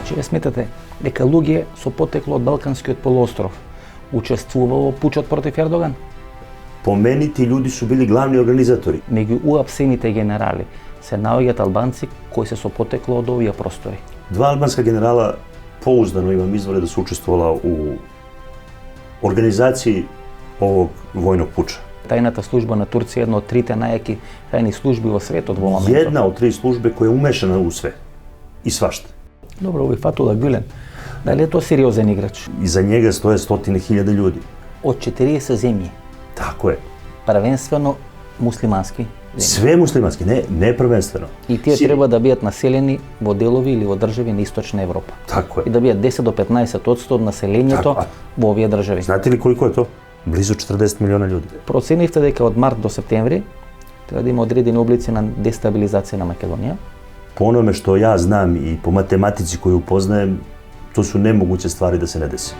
Значи, ве сметате дека луѓе со потекло од Балканскиот полуостров учествувало во пучот против Ердоган? Поменити луѓе су били главни организатори. Меѓу уапсените генерали се наоѓаат албанци кои се со потекло од овие простори. Два албанска генерала поуздано имам извори да се учествувала у организацији овог војног пуча. Тајната служба на Турција е една од трите најаки тајни служби во светот во моментот. Една од три служби која е умешана у све и свашта. Добро, овој Фатулах Гюлен, дали е тоа сериозен играч? И за njega стоje стотини хиљади луѓи. Од 40 земји, Тако е. првенствено муслимански земји. Све муслимански, не првенствено. И тие треба да бидат населени во делови или во држави на Источна Европа. Тако И е. да бидат 10 до 15% од населението Така. во овие држави. Знаете ли колико е то? Близу 40 милиона луѓе. Проценивте дека од март до септември треба да има одредени облици на дестабилизација на Македонија. По ономе што ја знам и по математици кои упознаем, то су немогуće ствари да се не деси.